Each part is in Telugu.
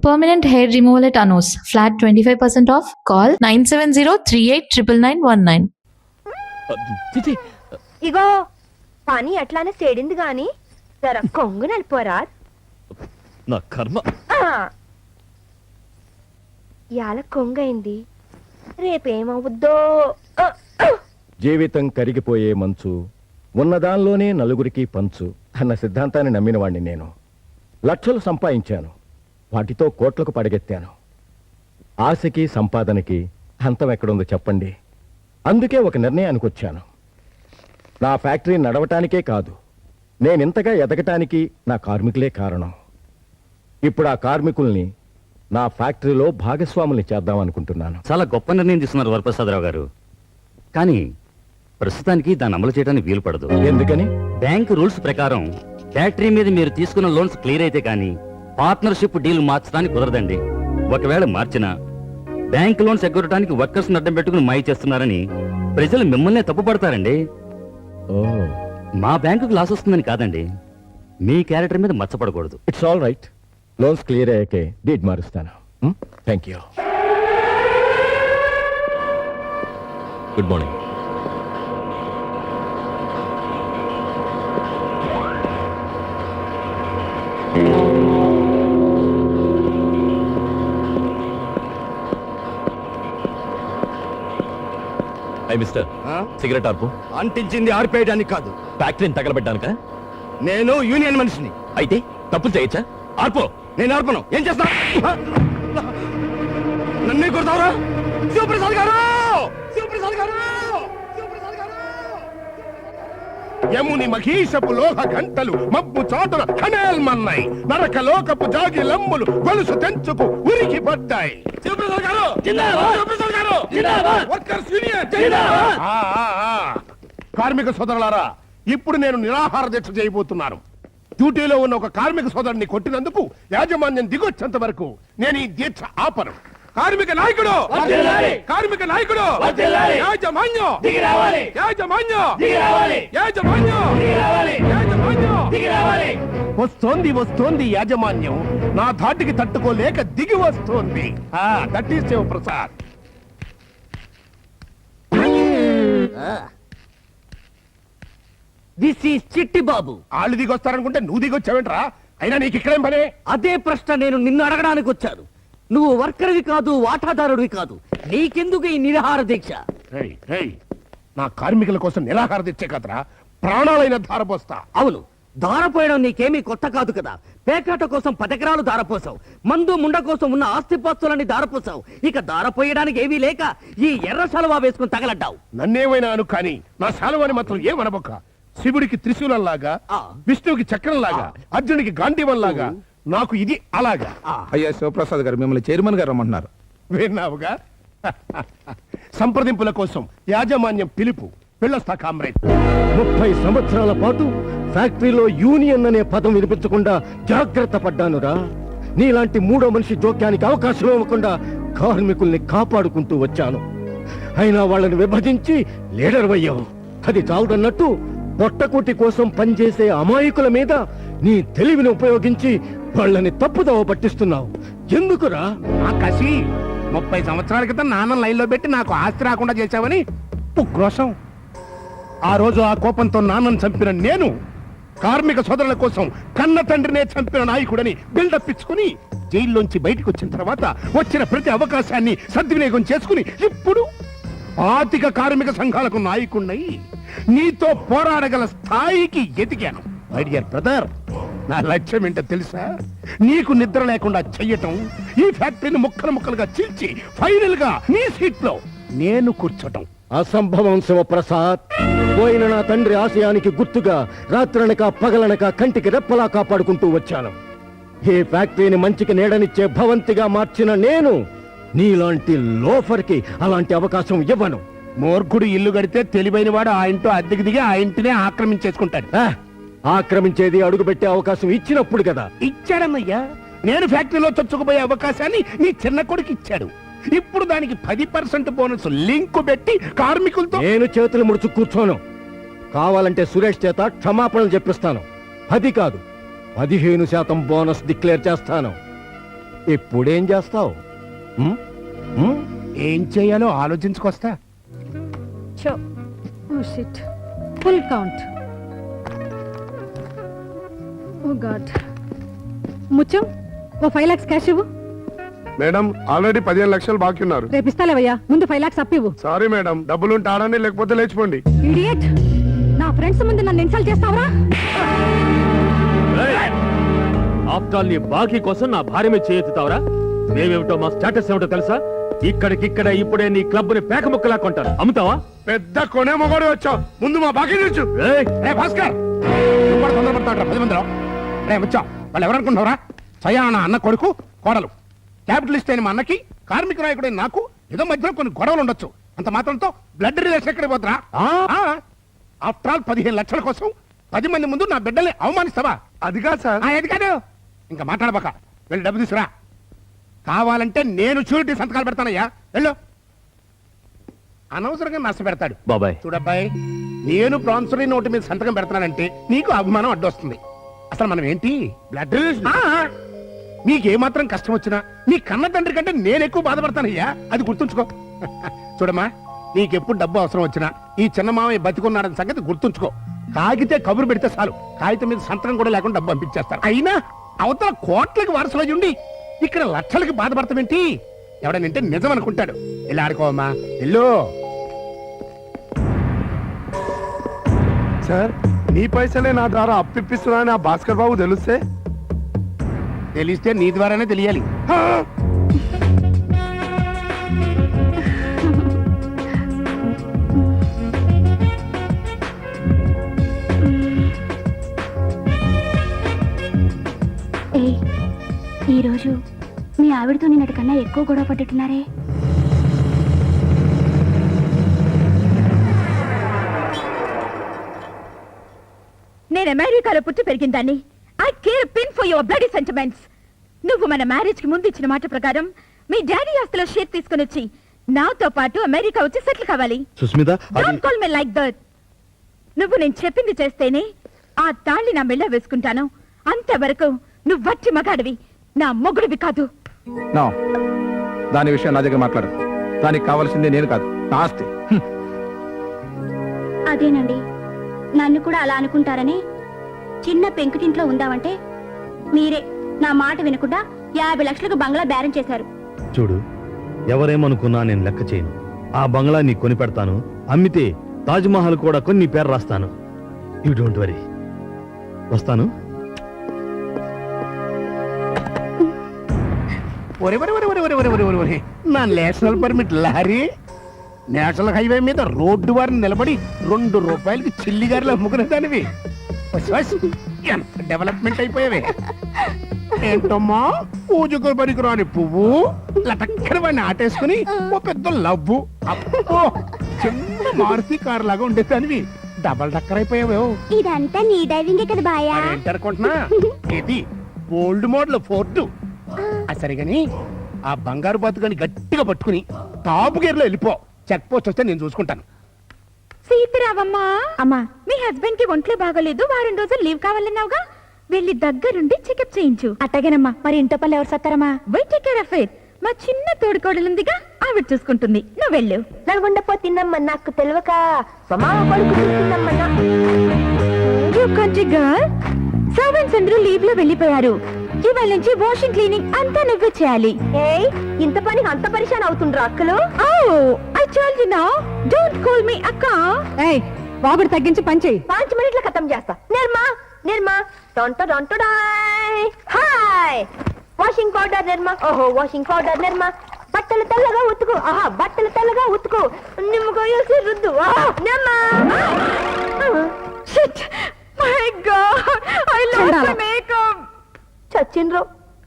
Permanent hair removal at Anos. Flat 25% off. Call 970-389919. చిచి ఇగో పని అట్లానే సేడింది గాని జర కొంగు నలిపోరా. నా కర్మ. ఇయాల కొంగైంది, రేపేమవుద్దో. జీవితం కరిగిపోయే మంచు, ఉన్నదానిలోనే నలుగురికి పంచు అన్న సిద్ధాంతాన్ని నమ్మినవాణ్ణి నేను. లక్షలు సంపాదించాను, వాటితో కోట్లకు పడగెత్తాను. ఆశకి సంపాదనకి అంతం ఎక్కడుందో చెప్పండి. అందుకే ఒక నిర్ణయానికి వచ్చాను. నా ఫ్యాక్టరీ నడవటానికే కాదు, నేనింతగా ఎదగటానికి నా కార్మికులే కారణం. ఇప్పుడు ఆ కార్మికుల్ని నా ఫ్యాక్టరీలో భాగస్వాముల్ని చేద్దామనుకుంటున్నాను. చాలా గొప్ప నిర్ణయం తీసుకున్నారు వరప్రసాదరావు గారు. కానీ ప్రస్తుతానికి దాన్ని అమలు చేయడానికి వీలు పడదు. ఎందుకని? బ్యాంక్ రూల్స్ ప్రకారం ఫ్యాక్టరీ మీద మీరు తీసుకున్న లోన్స్ క్లియర్ అయితే కానీ పార్ట్నర్షిప్ డీల్ మార్చడానికి కుదరదండి. ఒకవేళ మార్చినా బ్యాంక్ లోన్స్ ఎగ్గొట్టడానికి వర్కర్స్ అడ్డం పెట్టుకుని మాయ చేస్తున్నారని ప్రజలు మిమ్మల్నే తప్పుపడతారండి. ఓ, మా బ్యాంకుకు లాస్ వస్తుందని కాదండి, మీ క్యారెక్టర్ మీద మచ్చపడకూడదు. It's all right. Loans clear అయ్యాకే డీడ్ మారుస్తాను. Thank you. Good morning. Mister, cigarette ఆర్పు. అంటించింది ఆర్పేయడానికి కాదు, ఫ్యాక్టరీని తగలబెట్టానుక. నేను యూనియన్ మనిషిని. అయితే తప్పులు చేయొచ్చా? ఆర్పో. నేను ఆర్పను. ఏం చేస్తా? నన్ను కొడతావురా? శివప్రసాద్ గారు, శివప్రసాద్ గారు, శివప్రసాద్ గారు! యముని మహీషపు లోహ గంటలు మబ్బు చాటున ఖనేల్మన్నాయి. నరక లోకపు జాగి లమ్ములు గొలుసు తెంచుకు ఉరికి పడ్డాయి. శివప్రసాద్ గారు జిందాబాద్! శివప్రసాద్ గారు జిందాబాద్! వర్కర్స్ యూనియన్ జిందాబాద్! కార్మిక సోదరులారా, ఇప్పుడు నేను నిరాహార దీక్ష చేయబోతున్నాను. డ్యూటీలో ఉన్న ఒక కార్మిక సోదరుని కొట్టినందుకు యాజమాన్యం దిగొచ్చేంత వరకు నేను ఈ దీక్ష ఆపను. కార్మిక నాయకుడు, కార్మిక నాయకుడు, యాజమాన్యం, యాజమాన్యం, యాజమాన్యం, వస్తోంది వస్తోంది యాజమాన్యం. నా ధాటికి తట్టుకోలేక దిగి వస్తోంది. That is Shivaprasad. This is Chitti Babu. వాళ్ళు దిగొస్తారనుకుంటే నువ్వు దిగొచ్చావేంట్రా? అయినా నీకు ఇక్కడేం పనే? అదే ప్రశ్న నేను నిన్ను అడగడానికి వచ్చాను. నువ్వు వర్కర్వి కాదు, వాటాదారుడివి కాదు, నీకెందుకు ఈ నిరాహార దీక్ష? నా కార్మికుల కోసం నిరాహార దీక్ష కదరా, ప్రాణాలైన ధారపోస్తా. అవును, దారపోయడం నీకేమీ కొత్త కాదు కదా. పేకాట కోసం 10 ఎకరాలు దారపోసావు, మందు ముండ కోసం ఉన్న ఆస్తిపాస్తులన్నీ దారపోసావు. ఇక దారపోయడానికి ఏమీ లేక ఈ ఎర్ర సలవా వేసుకుని తగలడ్డావు. నన్నేమైనా అను కానీ నా శాలువాని మాత్రం ఏమనబొక్క. శివుడికి త్రిశూలంలాగా, విష్ణువుకి చక్రంలాగా, అర్జునుడికి గాంధీవంలాగా నాకు ఇది అలాగా. అయ్యా శివప్రసాద్ గారు, మిమ్మల్ని చైర్మన్ గారు రమ్మంటున్నారు. విన్నావుగా? సంప్రదింపుల కోసం యాజమాన్యం పిలుపు. వెళ్ళొస్తా కామ్రేడ్. 30 సంవత్సరాల పాటు ఫ్యాక్టరీలో యూనియన్ అనే పదం వినిపించకుండా జాగ్రత్త పడ్డానురా. నీలాంటి మూడో మనిషి జోక్యానికి అవకాశం ఇవ్వకుండా కార్మికుల్ని కాపాడుకుంటూ వచ్చాను. అయినా వాళ్ళని విభజించి లీడర్ అయ్యావు. అది చాలుదన్నట్టు పొట్టకుటి కోసం పనిచేసే అమాయకుల మీద నీ తెలివిని ఉపయోగించి వాళ్ళని తప్పుదోవ పట్టిస్తున్నావు. ఎందుకురా? ఆ కసి 30 సంవత్సరాల క్రితం నాన్న లైన్లో పెట్టి నాకు ఆస్తి రాకుండా చేశావని ఉక్రోషం. ఆ రోజు ఆ కోపంతో నాన్నను చంపిన నేను కార్మిక సోదరుల కోసం కన్న తండ్రినే చంపిన నాయకుడని బిల్డప్ ఇచ్చుకుని జైల్లోంచి బయటకు వచ్చిన తర్వాత వచ్చిన ప్రతి అవకాశాన్ని సద్వినియోగం చేసుకుని ఇప్పుడు ఆర్థిక కార్మిక సంఘాలకు నాయకుడినై నీతో పోరాడగల స్థాయికి ఎదిగాను. మై డియర్ బ్రదర్, నా లక్ష్యం ఏంటో తెలుసా? నీకు నిద్ర లేకుండా చెయ్యటం, ఈ ఫ్యాక్టరీని ముక్కలు ముక్కలుగా చీల్చి ఫైనల్ గా నీ సీట్ లో నేను కూర్చోటం. అసంభవం శివప్రసాద్. పోయిన నా తండ్రి ఆశయానికి గుర్తుగా రాత్రనక పగలనక కంటికి రెప్పలా కాపాడుకుంటూ వచ్చాను. ఈ ఫ్యాక్టరీని మంచికి నీడనిచ్చే భవంతిగా మార్చిన నేను నీలాంటి లోఫర్కి అలాంటి అవకాశం ఇవ్వను. మూర్ఖుడు ఇల్లు కడితే తెలివైన వాడు ఆ ఇంటో అద్దెకి దిగి ఆ ఇంటినే ఆక్రమించేసుకుంటాడు. ఆక్రమించేది అడుగుపెట్టే అవకాశం ఇచ్చినప్పుడు కదా. ఇచ్చాడన్నయ్యా. నేను ఫ్యాక్టరీలో చొచ్చుకుపోయే అవకాశాన్ని నీ చిన్న కొడుకు ఇచ్చాడు. ఇప్పుడు దానికి 10% బోనస్ లింకు పెట్టి కార్మికులతో నేను చేతులు ముడుచు కూర్చోను. కావాలంటే సురేష్ చేత క్షమాపణలు చెప్పిస్తాను. 10 కాదు 15% బోనస్ డిక్లేర్ చేస్తాను. ఇప్పుడేం చేస్తావు ఏం చేయాలో ఆలోచించుకొస్తా. Full count. Oh God. Mutyam, ఓ 5 lakhs క్యాష్ ఇవ్వు. మేడం ఆల్రెడీ 15 లక్షలు బాకీ ఉన్నారు. రేపు ఇస్తాలేవయ్యా, ముందు 5 lakhs అప్పివ్వు. సారీ మేడం, డబ్బులుంటే ఆడండి, లేకపోతే లేచిపోండి. ఇడియట్, నా ఫ్రెండ్స్ ముందు నన్ను ఇన్సల్ట్ చేస్తావరా? ఆఫ్టర్ ఆల్ నీ బాకీ కోసం నా భార్య మీద చేయెత్తుతావరా? మేమేమిటో మా స్టేటస్ ఏమిటో తెలుసా? ఇక్కడికిక్కడ ఇప్పుడే నీ క్లబ్ ని పేక ముక్కలా కొంటాను. అమ్ముతావా? పెద్ద కొనే మొగడు వచ్చావు, ముందు మా బాకీ తెచ్చు. రే భాస్కర్, నువ్వు కూడా తొందరపడతాడు 10 మందిలో. రే వచ్చావు, వాళ్ళు ఎవరనుకుంటున్నారా? సయానా అన్న కొడుకు, కోడలు. క్యాపిటలిస్ట్ అయిన మా అన్నకి, కార్మిక నాయకుడైన నాకు ఏదో మధ్యలో కొన్ని గొడవలు ఉండొచ్చు. అంత మాత్రంతో బ్లడ్ రిలేషన్ ఎక్కడ పోతురా? ఆఫ్టర్ ఆల్ 15 లక్షల కోసం 10 మంది ముందు నా బిడ్డల్ని అవమానిస్తావా? అదిగా సార్. అది కాదు, ఇంకా మాట్లాడబాక. వెళ్ళి డబ్బు తీసుకురా. కావాలంటే నేను షూరిటీ సంతకాలు పెడతానయ్యా. వెళ్ళు. అనవసరంగా నష్టపెడతాడు బాబాయ్. చూడబ్బాయి, నేను ప్రాన్సరీ నోటు మీద సంతకం పెడతానంటే నీకు అభిమానం అడ్డొస్తుంది. అసలు మనం ఏంటి? Blood relation. నీకేమాత్రం కష్టం వచ్చినా నీ కన్న తండ్రి కంటే నేను ఎక్కువ బాధపడతానయ్యా, అది గుర్తుంచుకో. చూడమ్మా, నీకెప్పుడు డబ్బు అవసరం వచ్చినా ఈ చిన్న మామయ్య బతికున్నాడని సంగతి గుర్తుంచుకో. కాగితే కబురు పెడితే చాలు, కాగితం మీద సంతకం కూడా లేకుండా డబ్బు పంపించేస్తారు. అయినా అవతల కోట్లకి వారసులై ఉండి ఇక్కడ లక్షలకి బాధపడతామేంటి? ఎవడనంటే నిజం అనుకుంటాడు. వెళ్ళి ఆడుకోవమ్మా, వెళ్ళు. సార్, నీ పైసలే నా ద్వారా అప్పిస్తున్నానని ఆ భాస్కర్ బాబు తెలిస్తే నీ ద్వారానే తెలియాలి. ఈరోజు మీ ఆవిడతో నిన్నటి కన్నా ఎక్కువ గొడవ పట్టున్నారే. నేను అమెరికాలో పుట్టి పెరిగిందాన్ని. I care pin for your bloody sentiments. నువ్వు మన మ్యారేజ్ కి ముందు ఇచ్చిన మాట ప్రకారం మీ డాడీ ఆస్తిలో షేర్ తీసుకుని వచ్చి నాతో పాటు అమెరికా వచ్చి సెటిల్ కావాలి. Susmita, don't call me like that. నువ్వు నేను చెప్పింది చేస్తేనే ఆ తాళి నా మెళ్ళ వేసుకుంటాను. అంతవరకు నువ్వు వట్టి మగాడివి, నా మొగుడివి కాదు. నో, దాని విషయం నా దగ్గర మాట్లాడు. దానికి కావాల్సిందే నేను కాదు, నా ఆస్తి. అదేనండి, నన్ను కూడా అలా అనుకుంటారని చిన్న పెంకుటింట్లో ఉందామంటే మీరే నా మాట వినకుండా 50 లక్షలకు బంగ్లా బేరం చేశారు. చూడు, ఎవరేమనుకున్నా నేను లెక్క చేయను. ఆ బంగ్లా నీకు కొని పెడతాను. అమ్మితే తాజ్ మహల్ కూడా కొని నీ పేరు రాస్తాను. You don't worry. వస్తాను. నా national permit lorry national highway మీద రోడ్డు వారిని నిలబడి 2 రూపాయలకి చిల్లిగారులు అమ్ముకునే దానివి. ఎంత డెవలప్మెంట్ అయిపోయావే. ఏంటమ్మా, పూజకు పనికిరాని పువ్వు లటక్కన వాడిని ఆటేసుకుని ఓ పెద్ద లవ్వు. అబ్బో, చిన్న మారుతి కారు లాగా ఉండేదానివి డబల్ డక్కర్ అయిపోయావు. ఇదంతా నీ డ్రైవింగే కదా బాయా? ఏంటనుకుంటున్నా, ఇది ఓల్డ్ మోడల్ ఫోర్ట్. సరిగాని ఆ బంగారు బాతుగాని గట్టిగా పట్టుకుని టాప్ గేర్ లో వెళ్ళిపో. చెక్ పోస్ట్ వస్తే నేను చూసుకుంటాను. సీతారామమ్మా, అమ్మా, మీ హస్బెండ్ కి ఒంట్లో బాగోలేదు, వారం రోజులు లీవ్ కావాలన్నావుగా, వెళ్ళి దగ్గరుండి చెకప్ చేయించు. అట్టగేనమ్మా. మరి ఇంట్లో పళ్ళు ఎవరు సత్తారమ్మా? Wait take care of it. మా చిన్న తోడుకోడలుందిగా, ఆవిడ చూసుకుంటుంది. నువ్వు వెళ్ళు. నల్గొండపో తిన్నమ్మా, నాకు తెలియక సర్వెంట్స్ అందరూ లీవ్ లో వెళ్ళిపోయారు. ఇవాళ నుంచి వాషింగ్ క్లీనింగ్ అంతా నువ్వే చేయాలి. ఇంత పని అంత పరిశాన్ అవుతుండ్రా అక్కలు? I told you now, don't call మీ అక్క. ఏయ్, బాబుని తగ్గించి పని చెయ్యి. 5 మినిట్ల ఖతం చేస్తా. నిర్మా హాయ్. వాషింగ్ పౌడర్ నిర్మా. ఓహో, వాషింగ్ పౌడర్ నిర్మా. బట్టలు తెల్లగా ఉతుకు. ఆహా, బట్టలు తెల్లగా ఉతుకు. నిమ్మకాయ వేసి రుద్దు. ఆహా, Nirma. Shit, my God, I lost my makeup. చచ్చిండ్రు.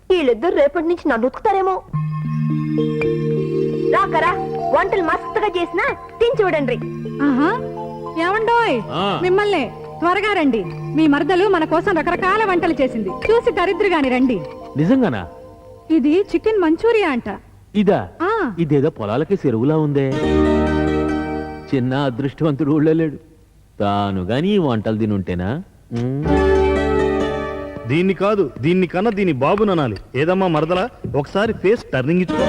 వీళ్ళిద్దరు రేపటి నుంచి నన్ను ఉతుకుతారేమో. రాకరా, వంటలు మస్తుగా చేసినా తిని చూడండి. ఆహా, ఏమండోయ్, మిమ్మల్ని త్వరగా రండి. మీ మరదలు మన కోసం రకరకాల వంటలు చేసింది, చూసి దరిద్రగాని రండి. నిజంగానా? ఇది చికెన్ మంచూరియా అంట. ఇదా? ఆ, ఇదేదో పొలాలకి చెరువులా ఉందే. చిన్న అదృష్టవంతుడు ఊళ్ళో లేడు. తాను గాని ఈ వంటలు తినుంటేనా? దీన్ని కాదు, దీన్ని కన్నా దీని బాబుని అనాలి. ఏదమ్మా మరదలా, ఒకసారి ఫేస్ టర్నింగ్ ఇచ్చుకో.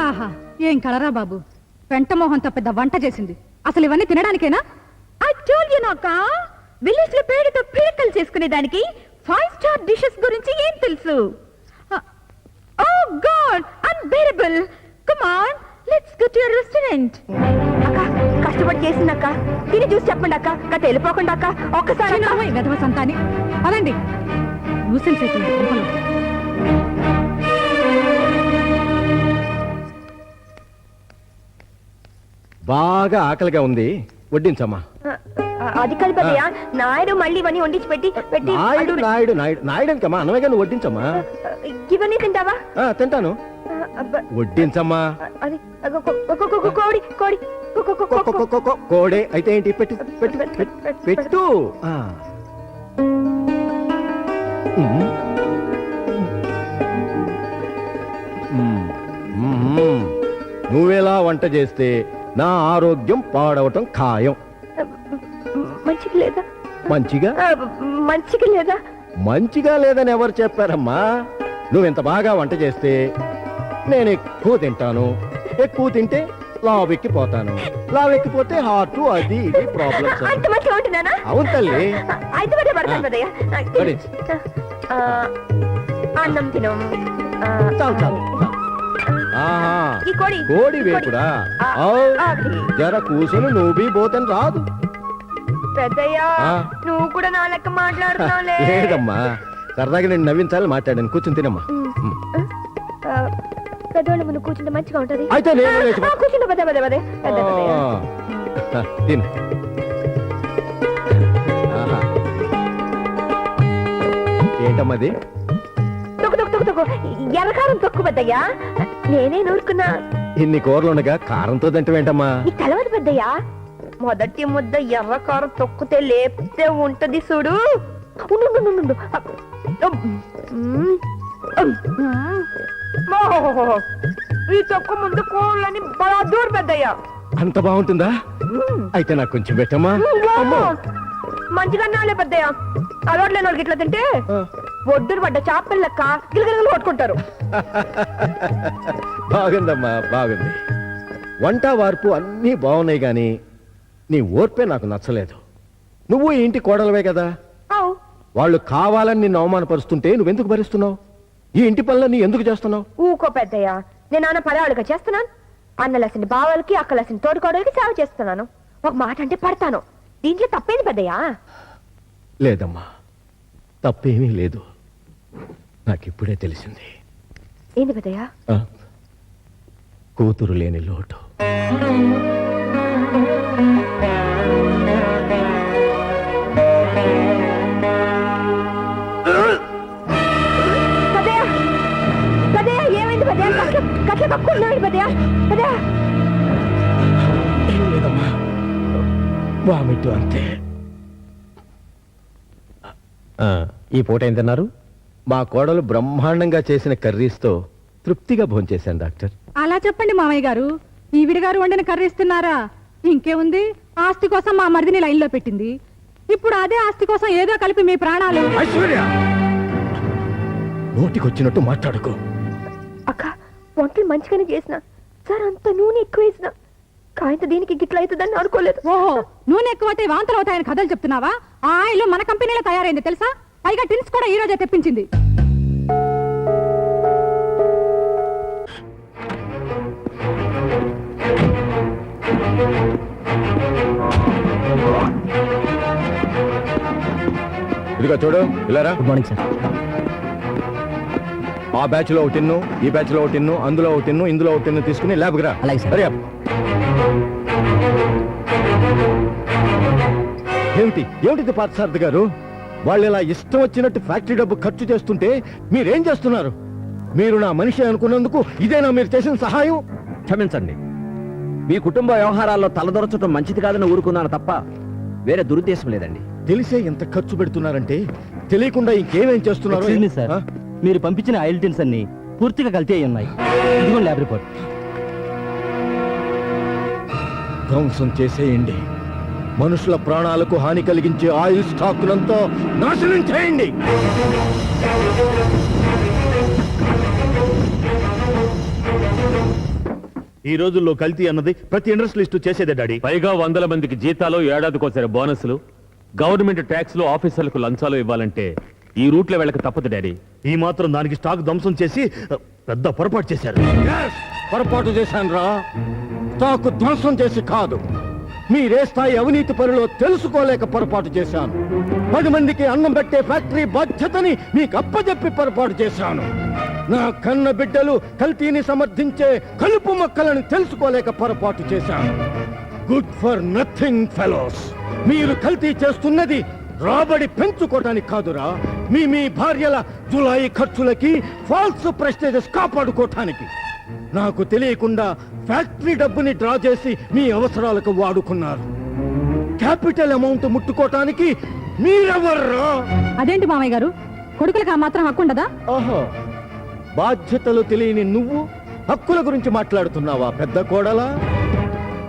ఆహా ఏం కలరా బాబు, పెంటమోహంతో పెద్ద వంట చేసింది. అసలు ఇవన్నీ తినడానికేనా? ఐ టోల్డ్ యు నాక, విలేజ్ లో పేరుతో పీకలు చేసుకునే దానికి 5 స్టార్ డిషెస్ గురించి ఏం తెలుసు? Oh God, unbearable. Come on, let's go to your restaurant. అక్క కష్టపడి చేసిందక్క, తిని చూసి చెప్పండి అక్క. కథ వెళ్ళిపోకుండా అక్క, ఒక్కసారి వెధవ సంతాని. అదండి న్యూసెన్స్ అయిపోయింది కొంపలో. బాగా ఆకలిగా ఉంది, వడ్డించమ్మా. అది కాదు పెద్దయ్య, నాయుడు మళ్ళీ ఇవన్నీ వండించి పెట్టి నాయుడు నాయుడు నాయుడు నాయుడుకమ్మా, అన్నమేగా నువ్వు వడ్డించమ్మా. ఇవన్నీ తింటావా? తింటాను, వడ్డించమ్మా. అది కోడి కోడి కోడే అయితే ఏంటి, పెట్టు పెట్టు పెట్టు. నువ్వెలా వంట చేస్తే నా ఆరోగ్యం పాడవటం ఖాయం. మంచిగా లేదా? మంచిగా మంచిగా లేదా? మంచిగా లేదని ఎవరు చెప్పారమ్మా? నువ్వెంత బాగా వంట చేస్తే నేను ఎక్కువ తింటాను, ఎక్కువ తింటే లావెక్కిపోతాను, లావెక్కిపోతే హార్ట్ అది ఇది ప్రాబ్లమ్స్. అంత మంచిగా ఉంటున్నానా? అవును తల్లి. అయితే మరి పడతాను పెద్దయ్య. వడ్డించు. అన్నం తిను. చాలు చాలు. ఆహా, ఈ కోడి కోడి వేపుడా? జర కూసును, నువ్వు పోతని రాదు. పెద్దయ్య నువ్వు కూడా నా లెక్క మాట్లాడుతున్నావులే. లేదమ్మా, సరదాగా నేను నవ్వించాలని మాట్లాడాను. కూర్చుని తినమ్మా. పెద్దవాళ్ళ ముందు కూర్చుంటే మంచిగా ఉంటది. అయితే నేను కూర్చుంటే పదే పదే పదే తిను. ఏంటమ్మది? తొక్కు తొక్కు తొక్కు తొక్కు, ఎర్రకారం తొక్కు పెద్దయ్యా. నేనే నూరుకున్నా. ఇన్ని కూరలు ఉండగా కారంతో తింటవేంటమ్మా? నీకు తెలవదు పెద్దయ్యా, మొదటి ముద్ద ఎర్రకారం తొక్కుతే లేపితే ఉంటది చూడు. ఈ తొక్కు ముందు కోళ్ళని బలా దూరం పెద్దయ్యా. అంత బాగుంటుందా? అయితే నాకు కొంచెం పెట్టమ్మా. మంచిగా నాలే పెద్దయ్యా, అలవాట్లేని వాళ్ళకి ఇట్లా తింటే ఒడ్డును పడ్డ చేపల లెక్క గిలగిలగలు కొట్టుకుంటారు. బాగుందమ్మా, బాగుంది. వంట వార్పు అన్నీ బాగున్నాయి గాని నీ ఓర్పే నాకు నచ్చలేదు. నువ్వు ఈ ఇంటి కోడలవే కదా, వాళ్ళు కావాలని నిన్ను అవమానపరుస్తుంటే నువ్వెందుకు భరిస్తున్నావు? ఈ ఇంటి పనులన్నీ ఎందుకు చేస్తున్నావు? ఊకో పెద్దయ్యా, నేను నాన్న పరాలుగా చేస్తున్నాను. అన్నలసిన బావలకి అక్కలసిన తోడుకోడలకి సేవ చేస్తున్నాను. ఒక మాట అంటే పడతాను. దీంట్లో తప్పేంది పెద్దయ్యా? లేదమ్మా, తప్పేమీ లేదు. నాకిప్పుడే తెలిసింది. ఏంది పెద్దయ్యా? కూతురు లేని లోటు. ఏమైంది పెద్దయ్యా? కట్ల కక్కున్నాడు పెద్దయ్యా. పెద్దయ్యా ఏం లేదమ్మా, వామిట్టు అంతే. ఈ పూట ఏం తిన్నారు? మా కోడలు బ్రహ్మాండంగా చేసిన కర్రీస్తో తృప్తిగా భోంచేశాను డాక్టర్. అలా చెప్పండి మామయ్య గారు, ఈవిడ గారు వండిన కర్రీ ఇస్తున్నారా? ఇంకేముంది, ఆస్తి కోసం మా మరిదిని లైన్లో పెట్టింది. ఇప్పుడు అదే ఆస్తి కోసం ఏదో కలిపి మీ ప్రాణాలు. ఐశ్వర్య, నోటికొచ్చినట్టు మాట్లాడుకో. అక్క వంటలు మంచిగానే చేసిన సార్, అంత నూనె ఎక్కువ వేసిన కాయంత దీనికి గిట్ల అవుతుందని అనుకోలేదు. ఓహో, నూనె ఎక్కువైతే వాంతలు అవుతాయని కథలు చెప్తున్నావా? ఆ ఆయిల్ మన కంపెనీలో తయారైంది తెలుసా? పైగా టిన్స్ కూడా ఈ రోజే తెప్పించింది. ఇదిగో చూడు, ఇలారా. Good morning sir. ఆ బ్యాచ్ లో ఒక టిన్ను, ఈ బ్యాచ్ లో ఒక టిన్ను, అందులో ఒక టిన్ను, ఇందులో ఒక టిన్ను తీసుకుని ల్యాబ్కి రా. అలాగే సార్. హరి అప్. ఏమిటి ఏమిటి పార్థసారథి గారు, వాళ్ళు ఇలా ఇష్టం వచ్చినట్టు ఫ్యాక్టరీ డబ్బు ఖర్చు చేస్తుంటే మీరేం చేస్తున్నారు? మీరు నా మనిషి అనుకున్నందుకు ఇదేనా మీరు చేసిన సహాయం? క్షమించండి, మీ కుటుంబ వ్యవహారాల్లో తలదొరచడం మంచిది కాదని ఊరుకున్నాను తప్ప వేరే దురుద్దేశం లేదండి. తెలిసే ఎంత ఖర్చు పెడుతున్నారంటే తెలియకుండా ఇంకేమేం చేస్తున్నారు? ఆ? మీరు పంపించిన ఆయిల్ టిన్స్ అన్ని పూర్తిగా కల్తీ అయి ఉన్నాయి. ఇదిగో ల్యాబ్ రిపోర్ట్. ధ్వంసం చేసేయండి, మనుషుల ప్రాణాలకు హాని కలిగించే ఆయిల్ స్టాక్నంతా నాశనం చేయండి. ఈ రోజుల్లో కల్తీ అన్నది ప్రతి ఇండస్ట్రియలిస్టు చేసేదే డాడీ. పైగా 100 మందికి జీతాలు, ఏడాదికోసారి బోనస్లు, గవర్నమెంట్ ట్యాక్స్లు, ఆఫీసర్లకు లంచాలు ఇవ్వాలంటే ఈ రూట్లో వెళ్ళక తప్పదు డాడీ. ఈ మాత్రం దానికి స్టాక్ ధ్వంసం చేసి పెద్ద పొరపాటు చేశారు. పొరపాటు చేశాను రా, స్టాకు ధ్వంసం చేసి కాదు. మీరే స్థాయి అవినీతి పనిలో తెలుసుకోలేక పొరపాటు చేశాను. 10 మందికి అన్నం పెట్టే ఫ్యాక్టరీ బాధ్యతని మీకు అప్పజెప్పి పొరపాటు చేశాను. నా కన్న బిడ్డలు కల్తీని సమర్థించే కలుపు మొక్కలను తెలుసుకోలేక పొరపాటు చేశాను. Good for nothing fellows. మీరు కల్తీ చేస్తున్నది రాబడి పెంచుకోవటానికి కాదురా, మీ భార్యల జులాయి ఖర్చులకి, ఫాల్స్ ప్రెస్టేజెస్ కాపాడుకోవటానికి. నాకు తెలియకుండా ఫ్యాక్టరీ డబ్బుని డ్రా చేసి మీ అవసరాలకు వాడుకున్నారు. క్యాపిటల్ అమౌంట్ ముట్టుకోవటానికి మీరెవర్రా? అదేంటి మామయ్య గారు, కొడుకులకు ఆ మాత్రం హక్కు ఉండదా? ఆహా, బాధ్యతలు తెలియని నువ్వు హక్కుల గురించి మాట్లాడుతున్నావా పెద్ద కోడలా?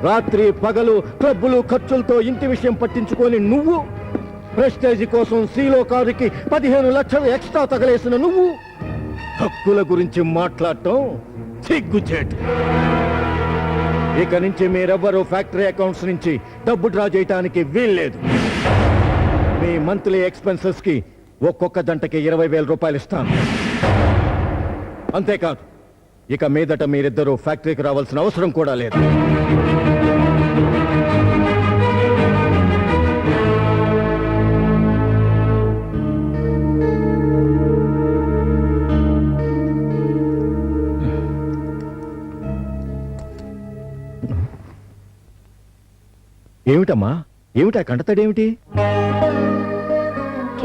రాత్రి పగలు క్లబ్బులు ఖర్చులతో ఇంటి విషయం పట్టించుకొని నువ్వు, ప్రెస్టేజీ కోసం సీలో కారుకి 15 లక్షలు ఎక్స్ట్రా తగలేసిన నువ్వు హక్కుల గురించి మాట్లాడటం సిగ్గుచేటు. ఇక నుంచి మీరెవ్వరూ ఫ్యాక్టరీ అకౌంట్స్ నుంచి డబ్బు డ్రా చేయటానికి వీల్లేదు. మీ మంత్లీ ఎక్స్పెన్సెస్ కి ఒక్కొక్క జంటకి 20,000 రూపాయలు ఇస్తాను. అంతేకాదు, ఇక మీదట మీరిద్దరూ ఫ్యాక్టరీకి రావాల్సిన అవసరం కూడా లేదు. ఏమిటమ్మా, ఏమిటా కంటతడేమిటి?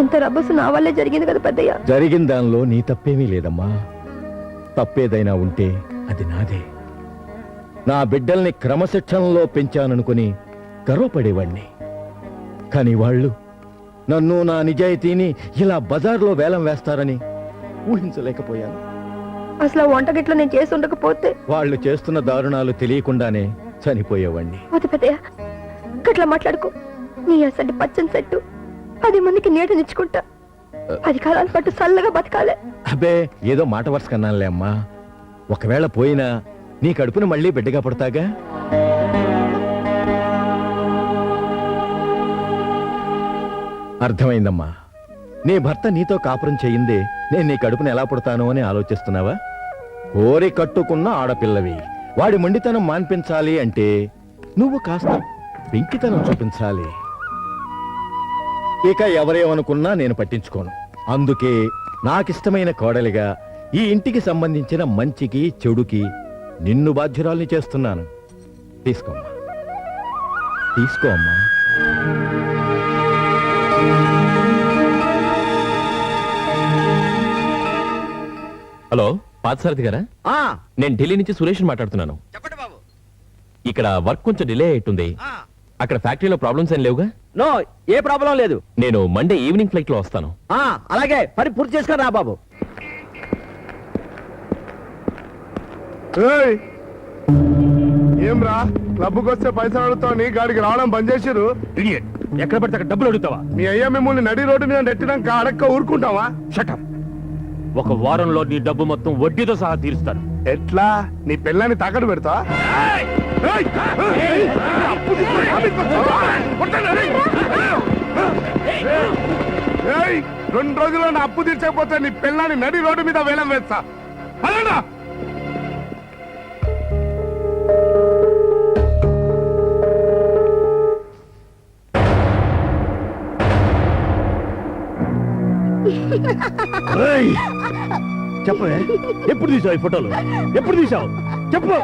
ఇంత రబ్బసు నా వల్లే జరిగింది కదా పెద్దయ్య. జరిగిన దానిలో నీ తప్పేమీ లేదమ్మా. తప్పేదైనా ఉంటే అది నాదే. నా బిడ్డల్ని క్రమశిక్షణలో పెంచాననుకుని గర్వపడేవాణ్ణి. కానీ వాళ్ళు నన్ను, నా నిజాయితీని ఇలా బజార్లో వేలం వేస్తారని ఊహించలేకపోయాను. అసలు వంటగిట్లో నేను చేసి ఉండకపోతే వాళ్ళు చేస్తున్న దారుణాలు తెలియకుండానే చనిపోయేవాణ్ణి. వద్దు పెద్దయ్య, గట్లా మాట్లాడుకో. నీ అసలు పచ్చని సెట్టు 10 మందికి నీడనిచ్చుకుంటా. 10 కాలాల పట్టు చల్లగా బతకాలే. అబ్బే, ఏదో మాట వరుస కన్నానులే అమ్మా. ఒకవేళ పోయినా నీ కడుపును మళ్ళీ బిడ్డగా పడతాగా. అర్థమైందమ్మా. నీ భర్త నీతో కాపురం చెయ్యిందే నేను నీ కడుపును ఎలా పుడతానో అని ఆలోచిస్తున్నావా? కోరి కట్టుకున్న ఆడపిల్లవి. వాడి మొండితనం మాన్పించాలి అంటే నువ్వు కాస్త పెంకితనం చూపించాలి. ఇక ఎవరేమనుకున్నా నేను పట్టించుకోను. అందుకే నాకిష్టమైన కోడలిగా ఈ ఇంటికి సంబంధించిన మంచికి చెడుకి నిన్ను బాధ్యురాల్ని చేస్తున్నాను. తీసుకోమ్మా, తీసుకోమ్మా. హలో, పార్థసారథి గారా? నేను ఢిల్లీ నుంచి సురేష్ మాట్లాడుతున్నాను. చెప్పండి బాబు. ఇక్కడ వర్క్ కొంచెం డిలే అయ్యింది. అక్కడ ఫ్యాక్టరీలో ప్రాబ్లమ్స్ ఏం లేవుగా? నో, ఏ ప్రాబ్లం లేదు. నేను మండే ఈవినింగ్ ఫ్లైట్ లో వస్తాను. అలాగే పని పూర్తి చేసుకొని రా బాబు. ఏం రా, క్లబ్కి వస్తే పైసలు అడుగుతావు, గాడికి రావడం బంద్ చేసిరు. ఇడియట్, ఎక్కడ పడితే అక్కడ డబ్బులు అడుగుతావా? మీ అయ్యా మిమ్మల్ని నడి రోడ్డు మీద నెట్టినాక అడక్క ఊరుకుంటావా? షటప్. ఒక వారంలో నీ డబ్బు మొత్తం వడ్డీతో సహా తీరుస్తాను. ఎట్లా? నీ పిల్లని తాకట్టు పెడతా? 2 రోజుల్లో నా అప్పు తీర్చకపోతే నీ పిల్లని నడి రోడ్డు మీద వేలం వేస్తా. అదేనా? చెప్పవే, ఎప్పుడు తీసావు ఈ ఫోటోలు? ఎప్పుడు తీసావు చెప్పు.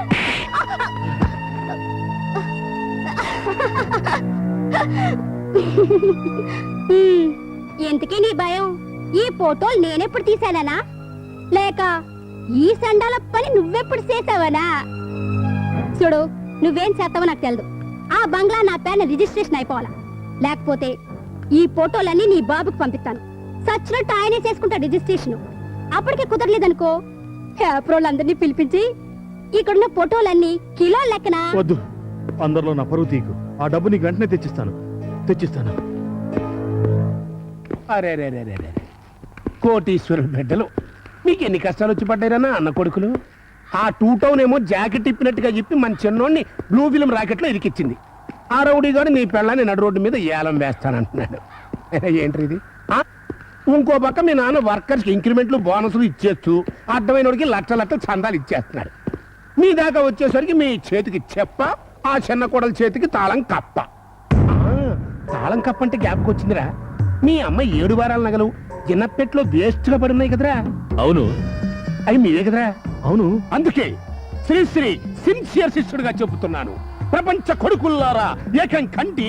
ఎందుకే నీ భయం? ఈ ఫోటోలు నేనెప్పుడు తీసానా, లేక ఈ సండాల పని నువ్వెప్పుడు చేసావనా? చూడు, నువ్వేం చేస్తావో నాకు తెలదు. ఆ బంగ్లా నా పేరున రిజిస్ట్రేషన్ అయిపోవాలా, లేకపోతే ఈ ఫోటోలన్నీ నీ బాబుకి పంపిస్తాను. సచ్చినట్టు ఆయనే చేసుకుంటా రిజిస్ట్రేషన్. అప్పటికే కుదరలేదనుకో, పేపరోళ్ళందరినీ పిలిపించి ఇక్కడున్న ఫోటోలన్నీ కిలో లెక్కన. వద్దు, అందరిలో నా పరువు తీకు. ఆ డబ్బు నీకు వెంటనే తెచ్చిస్తాను. తెచ్చిస్తాను. అరే రే రే రే రే. కోటీశ్వరుల బిడ్డలు మీకు ఎన్ని కష్టాలు వచ్చి పడ్డారన్నా అన్న కొడుకులు. ఆ 2 టౌన్ ఏమో జాకెట్ ఇప్పినట్టుగా చెప్పి మన చిన్నోడిని బ్లూ ఫిల్మ్ రాకెట్లో ఇరికిచ్చింది. ఆ రౌడీ గారు నీ పెళ్ళాన్ని నడు రోడ్డు మీద ఏలం వేస్తానంటున్నాడు. ఏంటి ఇది? ఇంకో పక్క మీ నాన్న వర్కర్స్కి ఇంక్రిమెంట్లు బోనసులు ఇచ్చేస్తూ అర్థమైనోడికి లక్ష చందాలు ఇచ్చేస్తున్నాడు. మీ దాకా వచ్చేసరికి మీ చేతికి చెప్ప, ఆ చిన్న కోడల చేతికి తాళం కప్ప. తాళం కప్ప అంటే గ్యాప్కి వచ్చిందిరా. మీ అమ్మ 7 వారాల నగలు గిన్నపెట్లో వేస్ట్ గా పడున్నాయి కదరా. అవును. అవి మీరే కదరా. అవును. అందుకే శ్రీశ్రీ సిన్సియర్ శిష్యుడిగా చెబుతున్నాను. ప్రపంచ కొడుకుల్లారా, ఏకం కండి,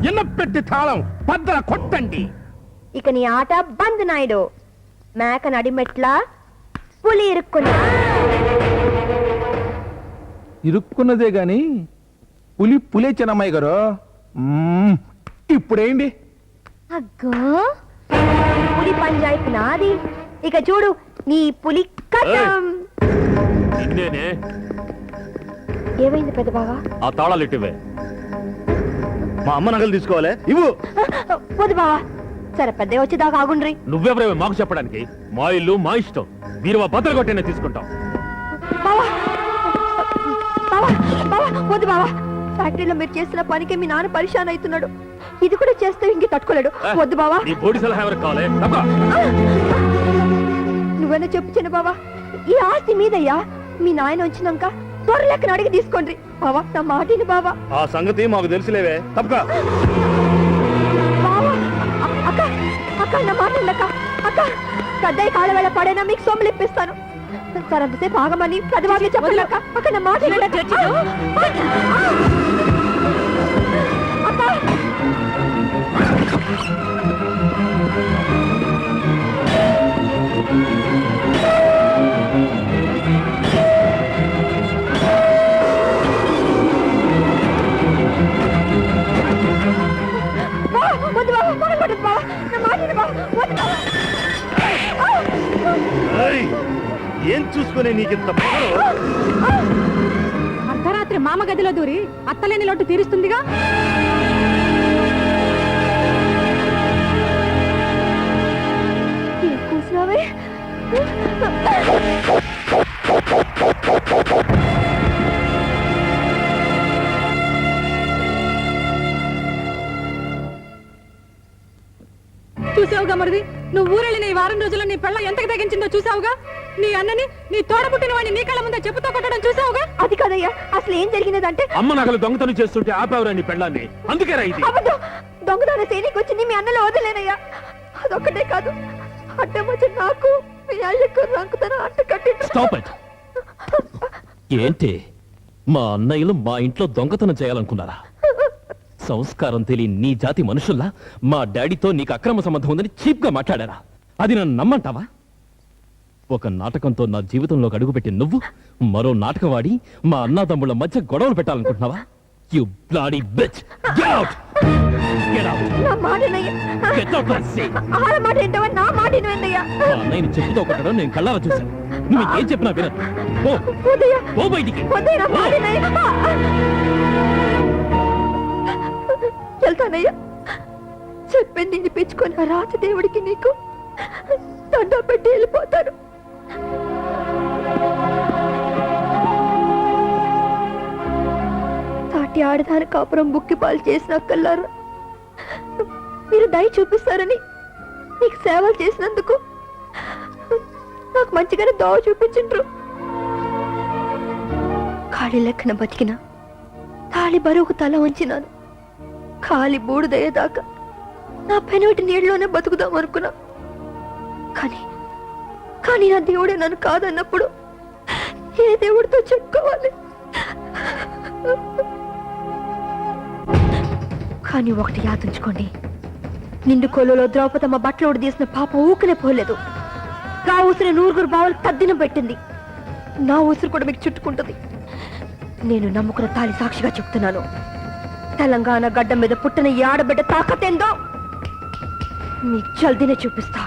ఎన్నపెట్టి తాళం పద్దర కొట్టండి. ఇక నీ ఆట బంద్ నాయుడు. మేక నడిమెట్ల పులి ఇరుక్కున్నా. ఇరుక్కున్నదే గాని పులే చిన్నమ్మాయి గారు. ఇప్పుడేంటి? అగ్గో పులి పంజాయిపు నాది. ఇక చూడు నీ పులి కథం. నిన్నేనే. ఏమైంది పెద్ద బావా? ఆ తాళాలు ఇటువే. మా అమ్మ నగలు తీసుకోవాలి, ఇవ్వు. వద్దు బావా, సరే పెద్ద వచ్చేదాకా ఆగుండ్రి. నువ్వెవరేవే మాకు చెప్పడానికి? మా ఇల్లు మా ఇష్టం. మీరు ఆ బద్దలు కొట్టేనే తీసుకుంటాం. బావా బావా బావా, వద్దు బావా. ఫ్యాక్టరీలో మీరు చేసిన పనికి మీ నాన్న పరిశాన్ అవుతున్నాడు. ఇది కూడా చేస్తే ఇంక తట్టుకోలేడు. వద్దు బావా. నీ బోడి సలహా ఎవరికి కావాలి? నువ్వైనా చెప్పు చిన్న బావా, ఈ ఆస్తి మీదయ్యా. మీ నాయన వచ్చినాక త్వరలెక్కన అడిగి తీసుకోండి బావా. నా మాటిని బావా. ఆ సంగతి మాకు తెలిసిలేవే. తప్పక బావా. అక్క అక్క, నా మాట అక్క. అక్క పెద్దయ్య కాళ్ళ వేళ పడైనా మీకు సొమ్ములు ఇప్పిస్తాను. సరంతసేపు ఆగమని పెద్దవాళ్ళు చెప్పండి అక్క. అక్క నా మాట అక్క. వద్దు బాబా, పడకూడదు బాబా. నా మాటని బాబా, వద్దు బాబా. ఏం చూసుకునే నీకింత అర్ధరాత్రి మామ గదిలో దూరి అత్తలేని లోటు తీరుస్తుందిగా. కూర్చున్నావే. చూసావుగా మరిది, నువ్వు ఊరెళ్ళిన ఈ వారం రోజుల్లో నీ పెళ్ళ ఎంతకు తగ్గించిందో చూసావుగా. నీ అన్నని, నీ తోడబుట్టిన వాడిని నీ కళ్ళ ముందే చెప్పుతో కొట్టడం చూసావుగా. అది కాదయ్యా, అసలు ఏం జరిగినదంటే అమ్మ నగలు దొంగతనం చేస్తుంటే ఆపావురా నీ పెళ్ళాన్ని. అందుకే రా ఇది. అబద్ధం. దొంగదాన సేనికి వచ్చింది మీ అన్నలో వదిలేనయ్యా. అదొక్కటే కాదు, అడ్డం వచ్చి నాకు మీ అయ్యకు రంకుతన అంట కట్టి. Stop it. ఏంటి మా అన్నయ్యలు మా ఇంట్లో దొంగతనం చేయాలనుకున్నారా? సంస్కారం తెలియని నీ జాతి మనుషుల్లా మా డాడీతో నీకు అక్రమ సంబంధం ఉందని చీప్ గా మాట్లాడారా? అది నన్ను నమ్మంటావా? ఒక నాటకంతో నా జీవితంలోకి అడుగుపెట్టి నువ్వు మరో నాటకం వాడి మా అన్నదమ్ముళ్ళ మధ్య గొడవలు పెట్టాలనుకుంటున్నావా? You bloody bitch! Get out! Get out! నా మాటనయ్యా. Get out, I say! ఆడ మాట ఏంటవా, నా మాట ఏంటయ్యా? మా అన్నయ్యని చెప్పుతో కొట్టడం నేను కళ్ళారా చూశాను. నువ్వు ఇంకేం చెప్పినా వినను. పో, వద్దయ్యా. పో బయటికి. వద్దయ్యా, నా మాటనయ్యా. వెళ్తానయ్యా. చెప్పింది వినిపించుకొని ఆ రాతి దేవుడికి నీకు దండం పెట్టి వెళ్ళిపోతాను. తాటి ఆడదాని కాపురం బుక్కి పాలు చేసిన కల్లారా, మీరు దయ చూపిస్తారని నీకు సేవలు చేసినందుకు నాకు మంచిగానే దోవ చూపించిండ్రు. ఖాళీ లెక్కన బతికిన తాళి బరువుకు తల వంచినాను. ఖాళీ బూడిదయ్యేదాకా నా పెనోటి నీళ్ళలోనే బతుకుదాం అనుకున్నా. కానీ నా దేవుడే నన్ను కాదన్నప్పుడు ఏ దేవుడితో చెప్పుకోవాలి? కానీ ఒకటి యాదుంచుకోండి, నిండు కొలులో ద్రౌపదమ్మ బట్టలోడు తీసిన పాపం ఊకనే పోలేదు. గా ఊసిన 100 బావులు తద్దినం పెట్టింది. నా ఊసురు కూడా మీకు చుట్టుకుంటుంది. నేను నమ్ముకున్న తాలి సాక్షిగా చెప్తున్నాను, తెలంగాణ గడ్డ మీద పుట్టిన ఈ ఆడబిడ్డ తాకతేందో మీకు జల్దీనే చూపిస్తా.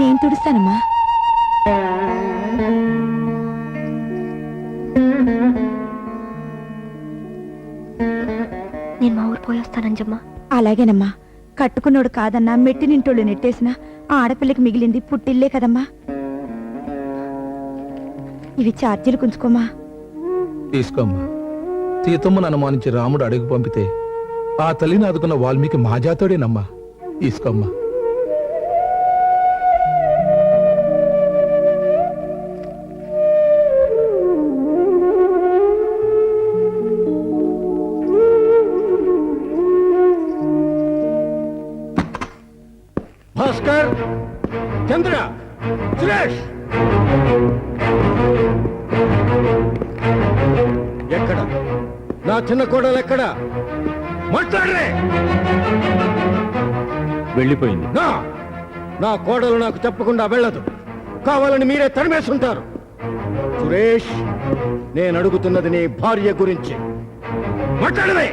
నేను తుడుస్తానమ్మా. నేను మా ఊరు పోయొస్తానంజమ్మా. అలాగేనమ్మా. కట్టుకున్నోడు కాదన్నా మెట్టి నింటోళ్ళు నెట్టేసిన ఆ ఆడపిల్లకి మిగిలింది పుట్టిల్లే కదమ్మా. ఇవి ఛార్జీలు కుంచుకోమా. తీసుకోమ్మా. సీతమ్మను అనుమానించి రాముడు అడుగు పంపితే ఆ తల్లిని ఆదుకున్న వాల్మీకి మహాజాతోడేనమ్మా. తీసుకోమ్మా. భాస్కర్, చంద్ర, సురేష్ ఎక్కడ? నా చిన్న కోడలు ఎక్కడ? మాట్లాడరే. వెళ్ళిపోయింది. నా కోడలు నాకు చెప్పకుండా వెళ్ళదు. కావాలని మీరే తరిమేసుంటారు. సురేష్, నేను అడుగుతున్నది నీ భార్య గురించి. మాట్లాడవే.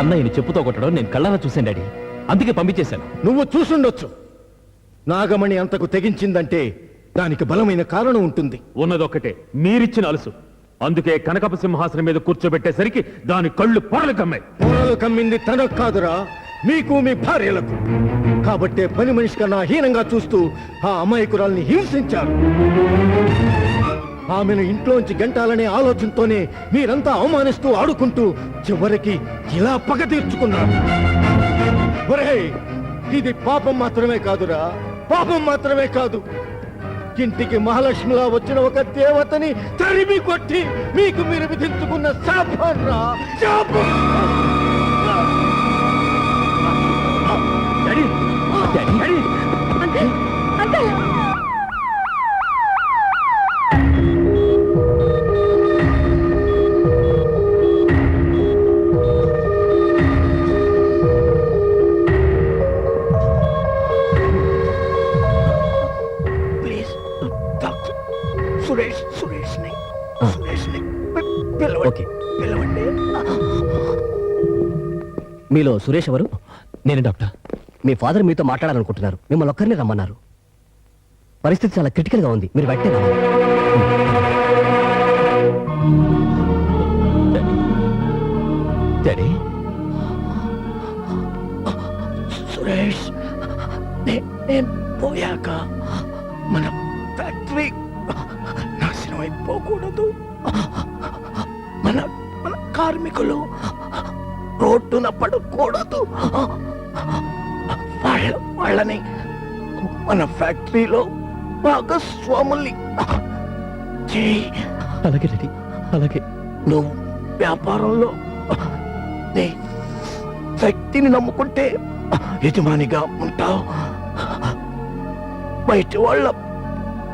అన్నయ్యని చెప్పుతో కొట్టడం నేను కళ్ళారా చూశాను డాడీ, అందుకే పంపించేశాను. నువ్వు చూసుండొచ్చు. నాగమణి అంతకు తెగించిందంటే దానికి బలమైన కారణం ఉంటుంది. ఉన్నదొక్కటే, మీరిచ్చిన అలుసు. అందుకే కనకప సింహాసనం మీద కూర్చోబెట్టేసరికి దాని కళ్ళు పొరలు కమ్మాయి. పొరలు కమ్మింది తనకు కాదురా, మీకు మీ భార్యలకు. కాబట్టే పని మనిషి కన్నా హీనంగా చూస్తూ ఆ అమాయకురాల్ని హింసించారు. ఆమెను ఇంట్లోంచి గంటాలనే ఆలోచనతోనే మీరంతా అవమానిస్తూ ఆడుకుంటూ చివరికి ఇలా పగ తీర్చుకున్నారు. ఒరేయ్, ఇది పాపం మాత్రమే కాదురా, పాపం మాత్రమే కాదు. ఇంటికి మహాలక్ష్మిలా వచ్చిన ఒక దేవతని తరిమి కొట్టి మీకు మీరు విధించుకున్న శాపం రా, శాపం. Daddy, daddy, uncle, uncle. మీలో సురేష్ ఎవరు? నేను డాక్టర్. మీ ఫాదర్ మీతో మాట్లాడాలనుకుంటున్నారు. మిమ్మల్ని ఒక్కరిని రమ్మన్నారు. పరిస్థితి చాలా క్రిటికల్ గా ఉంది. మీరు వెంటనే రావాలి. డాడీ, సురేష్, నేను పోయాక మన ఫ్యాక్టరీ నాశనం అయిపోకూడదు. మన మన కార్మికులు రోడ్డున పడకూడదు. వాళ్ళని మన ఫ్యాక్టరీలో భాగస్వాముల్ని చేయి. అలాగే డాడీ, అలాగే. నువ్వు వ్యాపారంలో నీ శక్తిని నమ్ముకుంటే యజమానిగా ఉంటావు. బయటి వాళ్ళ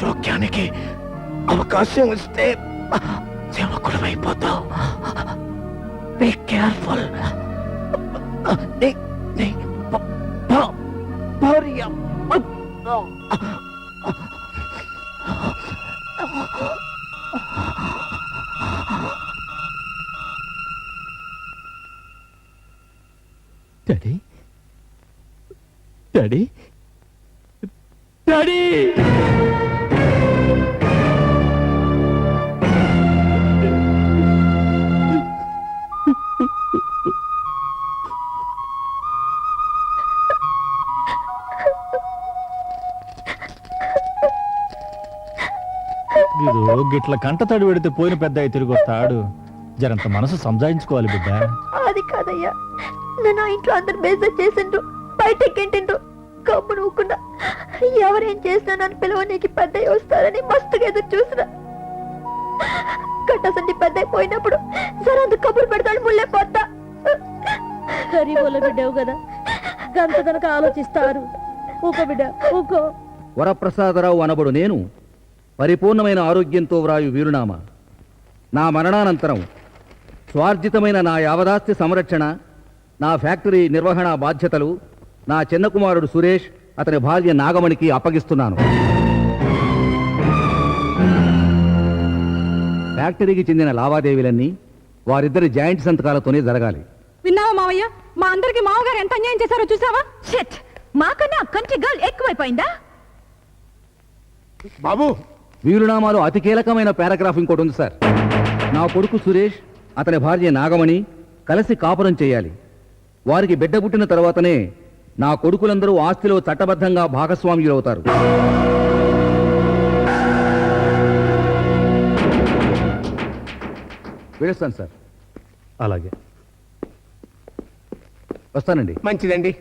జోక్యానికి అవకాశం ఇస్తే సేవకుడు అయిపోతావు. Be careful. భార్య డాడీ, డాడీ, డాడీ. గిట్ల కంట తడి పెడితే పోయిన పెద్ద తిరిగి వస్తాడు. జరంత మనసు సంజాయించుకోవాలి బిడ్డ. అది కాదయ్యా, నన్ను ఆ ఇంట్లో అందరు బేజార్ చేసిండ్రు, బయటెక్కింటిండ్రు. కమ్మును ఊకుండా ఎవరేం చేసినా నన్ను పిలవనీకి పెద్దయ్య వస్తారని మస్తుగా ఎదురు చూసిన. కట్టసండి పెద్దయ్య పోయినప్పుడు సరందు కబురు పెడతాడు ముళ్ళే పోతా. గరీబోల బిడ్డవు కదా, గంత కనుక ఆలోచిస్తారు. ఊకో బిడ్డ, ఊకో. వరప్రసాదరావు అనబడు నేను పరిపూర్ణమైన ఆరోగ్యంతో వ్రాయు వీరునామా. నా మరణానంతరం స్వార్జితమైన నా యావదాస్తి సంరక్షణ, నా ఫ్యాక్టరీ నిర్వహణ బాధ్యతలు నా చిన్న కుమారుడు సురేష్, అతని భార్య నాగమణికి అప్పగిస్తున్నాను. ఫ్యాక్టరీకి చెందిన లావాదేవీలన్నీ వారిద్దరి జాయింట్ సంతకాలతోనే జరగాలి. విన్నావా మావయ్య, మా అందరికి మావగారు ఎంత అన్యాయం చేశారో చూసావా? షట్, మాకన్నా కంటి గర్ల్ ఎక్కువైపోయిందా? బాబు వీరునామాలో అతి కీలకమైన పారాగ్రాఫ్ ఇంకోటి ఉంది సార్. నా కొడుకు సురేష్, అతని భార్య నాగమణి కలిసి కాపురం చేయాలి. వారికి బిడ్డ పుట్టిన తర్వాతనే నా కొడుకులందరూ ఆస్తిలో చట్టబద్ధంగా భాగస్వామ్యులు అవుతారు. వెళ్ళొస్తాను సార్. అలాగే. వస్తానండి. మంచిదండి.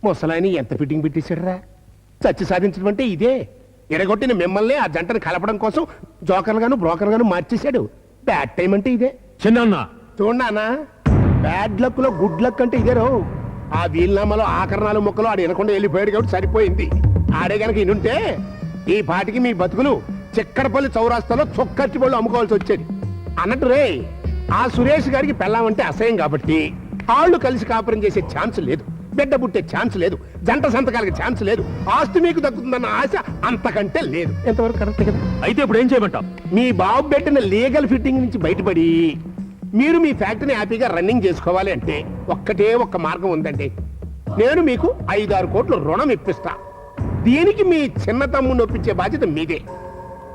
ముసలాయని ఎంత ఫిట్టింగ్ పెట్టేశాడరా. చచ్చి సాధించడం అంటే ఇదే. ఎరగొట్టిన మిమ్మల్ని ఆ జంటను కలపడం కోసం జోకర్లుగాను బ్రోకర్లుగాను మార్చేశాడు. బ్యాడ్ టైం అంటే ఇదే. చిన్న చూడన్నా, బ్యాడ్ లక్ లో గుడ్ లక్ అంటే ఇదే రో. ఆ వీలునామాలో ఆకరణాలు మొక్కలు ఆడు వినకుండా వెళ్ళిపోయాడు కాబట్టి సరిపోయింది. ఆడే గనక ఇనుంటే ఈ పాటికి మీ బతుకులు చిక్కడపల్లి చౌరాస్తాలో చొక్కటి పళ్ళు అమ్ముకోవాల్సి వచ్చేది. అన్నట్టు రే, ఆ సురేష్ గారికి పెళ్ళామంటే అసహ్యం కాబట్టి ఆళ్ళు కలిసి కాపురం చేసే ఛాన్స్ లేదు, బిడ్డ పుట్టే ఛాన్స్ లేదు, జంట సంతకాలకి ఛాన్స్ లేదు, ఆస్తి మీకు దక్కుతుందన్న ఆశ అంతకంటే లేదు. ఎంతవరకు కరెక్ట్ కదా? అయితే ఇప్పుడు ఏం చేయమంటావు? మీ బాబు పెట్టిన లీగల్ ఫిట్టింగ్ నుంచి బయటపడి మీరు మీ ఫ్యాక్టరీని హ్యాపీగా రన్నింగ్ చేసుకోవాలి అంటే ఒక్కటే ఒక్క మార్గం ఉందండి. నేను మీకు 5-6 కోట్లు రుణం ఇప్పిస్తా. దీనికి మీ చిన్న తమ్ముడిని ఒప్పించే బాధ్యత మీదే.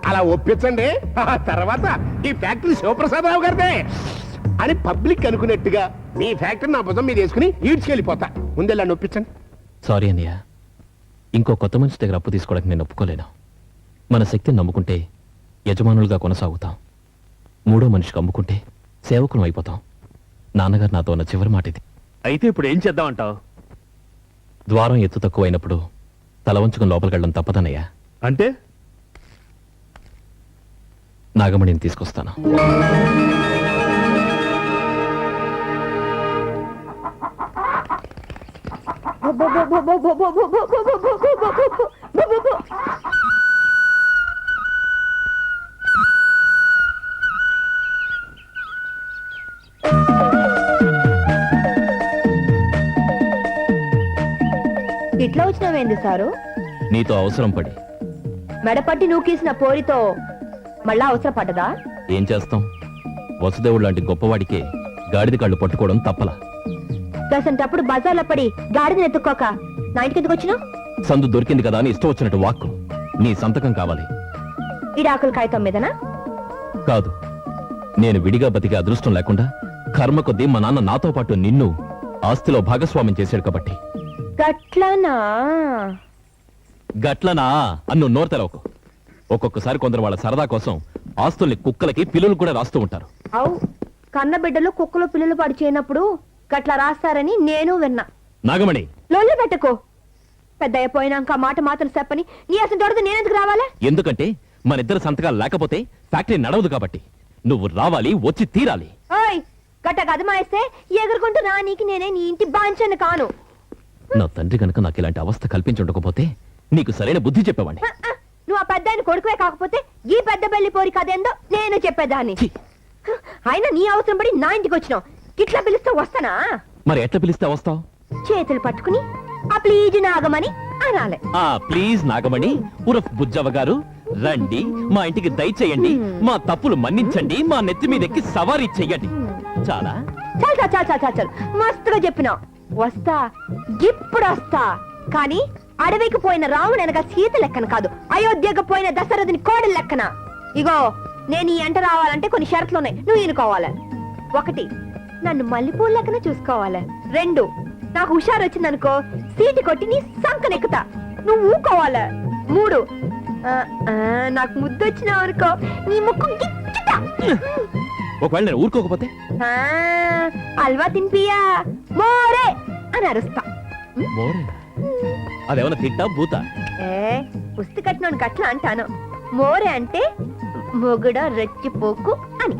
అలా ఒప్పించండి. ఆ తర్వాత ఈ ఫ్యాక్టరీ శివప్రసాదరావు గారిదే అని పబ్లిక్ అనుకున్నట్టుగా మీ ఫ్యాక్టరీ నా భుజం మీద వేసుకుని ఈడ్చుకెళ్ళిపోతా. ముందెలా నొప్పించండి. సారీ అన్నయ్య, ఇంకో కొత్త మనిషి దగ్గర అప్పు తీసుకోవడానికి నేను ఒప్పుకోలేను. మన శక్తిని నమ్ముకుంటే యజమానులుగా కొనసాగుతాం, మూడో మనిషికి అమ్ముకుంటే సేవకులం అయిపోతాం. నాన్నగారు నాతో ఉన్న చివరి మాట ఇది. అయితే ఇప్పుడు ఏం చేద్దామంటావు? ద్వారం ఎత్తు తక్కువైనప్పుడు తల వంచుకుని లోపలికి వెళ్ళడం తప్పదన్నయ్య. అంటే నాగమణిని తీసుకొస్తాను. ఇట్లా వచ్చినావేంది సారు? నీతో అవసరం పడి. మెడపట్టి నూకేసిన పోరితో మళ్ళా అవసరం పడ్డదా? ఏం చేస్తాం, వసుదేవుడు లాంటి గొప్పవాడికే గాడిద కళ్ళు పట్టుకోవడం తప్పలా. దసంటప్పుడు బజార్లో పడి గాడిదని ఎత్తుక్కోక నా ఇంటికి ఎందుకు వచ్చినావు? సందు దొరికింది కదా అని ఇష్టం వచ్చినట్టు వాక్కు. నీ సంతకం కావాలి. ఇడాకుల కాగితం మీదనా? కాదు, నేను విడిగా బతికే అదృష్టం లేకుండా కర్మ కొద్దీ మా నాన్న నాతో పాటు నిన్ను ఆస్తిలో భాగస్వామ్యం చేశాడు కాబట్టి. గట్లనా? గట్లనా అన్ను నోరు తెరవకు. ఒక్కొక్కసారి కొందరు వాళ్ళ సరదా కోసం ఆస్తుల్ని కుక్కలకి పిల్లులు కూడా రాస్తూ ఉంటారు. అవు, కన్న బిడ్డలు కుక్కలు పిల్లలు పాడు చేయనప్పుడు గట్లా రాస్తారని నేను విన్నా. నాగమణి, లోన్లు పెట్టకు. పెద్ద అయిపోయినాక మాట మాత్రం చెప్పని నీ అసలు దొరద నేనెందుకు రావాలా? ఎందుకంటే మన ఇద్దరు సంతకాలు లేకపోతే ఫ్యాక్టరీ నడవదు కాబట్టి. నువ్వు రావాలి, వచ్చి తీరాలి. ఓయ్, గట్ట గదమాయిస్తే ఎగురుకుంటూ నా నీకు నేనే నీ ఇంటి బాంచను కాను. నా తండ్రి కనుక నాకు ఇలాంటి అవస్థ కల్పించుండకపోతే నీకు సరైన బుద్ధి చెప్పేవాణ్ణి. నువ్వు ఆ పెద్ద కొడుకువే కాకపోతే ఈ పెద్ద బెల్లి పోరి కదేందో నేను చెప్పేదాన్ని. అయినా నీ అవసరం పడి నా ఇంటికి వచ్చినావు. ఇట్లా పిలిస్తే వస్తానా? మరి ఎట్లా పిలిస్తే వస్తావు? చేతులు పట్టుకుని ఆ ప్లీజ్ నాగమని అనాలే. ఆ ప్లీజ్ నాగమణి ఉరఫ్ బుజ్జవ్వ గారు రండి, మా ఇంటికి దయచేయండి, మా తప్పులు మన్నించండి, మా నెత్తి మీద ఎక్కి సవారీ చెయ్యండి. చాలా చాలు చాలు చాలు చాలు చాలు మస్తుగా చెప్పినావు. వస్తా, ఇప్పుడు వస్తా. కానీ అడవికి పోయిన రాముడు అనగా సీత లెక్కన కాదు, అయోధ్యకు పోయిన దశరథుని కోడలు లెక్కన. ఇగో, నేను ఈ ఎంట రావాలంటే కొన్ని షరతులు ఉన్నాయి, నువ్వు ఈనుకోవాలి. 1, నన్ను మల్లెపూల లెక్కన చూసుకోవాలి. 2, నాకు హుషారు వచ్చిందనుకో సీటు కొట్టి నీ సంకనెక్కుతా, నువ్వు ఊకోవాలి. 3, నాకు ముద్దొచ్చినావు అనుకో నీ ముక్కు గిచ్చుతా. ఒకవేళ నేను ఊరుకోకపోతే అల్వా తినిపియా మోరే అని అరుస్తా. అదేమన్నా తిట్టా బూతా? పుస్తక కట్టినోడు గట్ల అంటాను. మోరే అంటే మొగుడ రెచ్చిపోకు అని.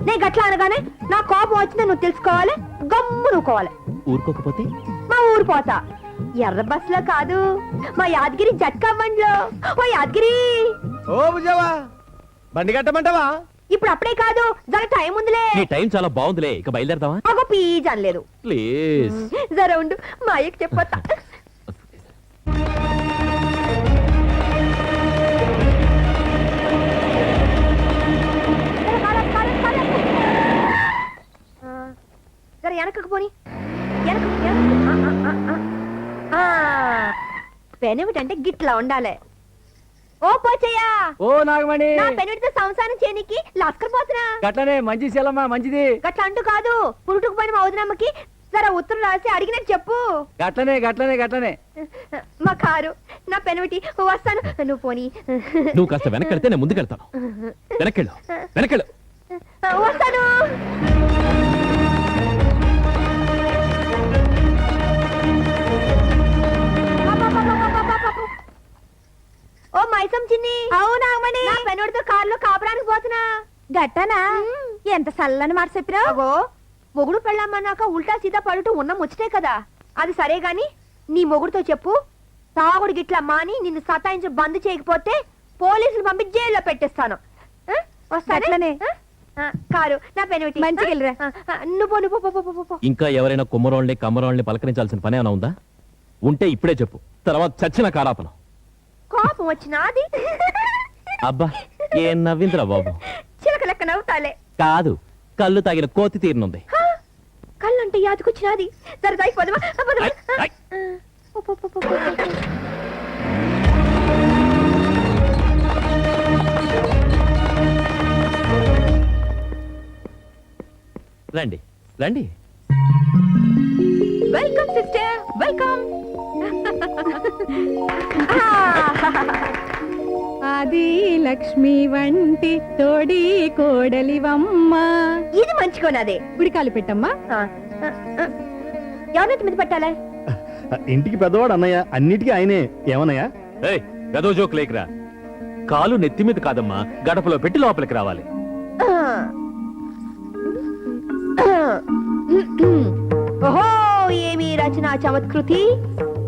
నేను గట్ల అనగానే నా కోపం వచ్చిందని నువ్వు తెలుసుకోవాలి, గమ్ము నువ్వుకోవాలి. ఊరుకోకపోతే మా ఊరు పోతా. ఎర్ర బస్ లో కాదు, మా యాదగిరి జట్కా బండ్లో. ఓ యాదగిరి, ఓ బుజ్జవా, బండి కట్టమంటావా? ఇప్పుడు అప్పుడే కాదు, జర టైం ఉందిలే. నీ టైం చాలా బాగుందిలే, ఇక బయలుదేరదామా? ఒక పీజ్ అనలేదు. ప్లీజ్ జర ఉండు, మా అయ్యకి చెప్పొత్తా. జర వెనకకు పోని, వెనక. పెనేమిటంటే గిట్లా ఉండాలి. ఓ పోచయ్యా, ఓ నాగమణి నా పెనుడితో సంసారం చేయనికి లస్కర్ పోతున్నా. గట్లనే మంచి శీలమ్మా మంచిది. గట్ల అంటూ కాదు, పురుటుకు పని మా వదినమ్మకి జర ఉత్తరం రాసి అడిగినట్టు చెప్పు. గట్లనే గట్లనే గట్లనే. మా కారు, నా పెనుటి వస్తాను. నువ్వు పోనీ. నువ్వు కాస్త వెనకెళ్తే నేను ముందుకెళ్తాను. వెనకెళ్ళు, వెనకెళ్ళు. వస్తాను. ఓ మైసం చిన్ని. అవునామని, నా పెనుడితో కారులో కాపురానికి పోతున్నా. గట్టనా ఎంత సల్లని మాట చెప్పిరా. అగో, మొగుడు పెళ్ళామన్నాక ఉల్టా సీదా పడుతూ ఉన్న ముచ్చటే కదా. అది సరే గాని నీ మొగుడుతో చెప్పు, తాగుడు గిట్లా మాని నిన్ను సతాయించి బంద్ చేయకపోతే పోలీసులు పంపి జైల్లో పెట్టేస్తాను. అట్లనే. కారు, నా పెనుటి. మంచిగా వెళ్ళిరా. నువ్వు పో, నువ్వు పో, పో, పో, పో. ఇంకా ఎవరైనా కుమ్మరోళ్ళని కమ్మరోళ్ళని పలకరించాల్సిన పని ఏమైనా ఉందా? ఉంటే ఇప్పుడే చెప్పు, తర్వాత చచ్చిన కారాపను. కోపం వచ్చినాది. అబ్బా, ఏం నవ్విందిరా బాబు. చిలక లెక్క నవ్వుతాలే. కాదు, కళ్ళు తాగిన కోతి తీరునుంది. కళ్ళంటే యాదకొచ్చినాది. జరదాయి పోదమా. I, I. రండి రండి. Welcome sister, welcome. అది లక్ష్మి వంటి తోడి కోడలివమ్మ. ఇది మంచికోనాదే. ఉడికాలు పెట్టమ్మా. ఎవరైతే మీద పెట్టాలే? ఇంటికి పెద్దవాడు అన్నయ్య, అన్నిటికీ ఆయనే. ఏమన్నయ్యా? ఏయ్, గదో జోక్ లేకురా. కాలు నెత్తి మీద కాదమ్మా, గడపలో పెట్టి లోపలికి రావాలి. ఓహో, ఏమి రచన చమత్కృతి.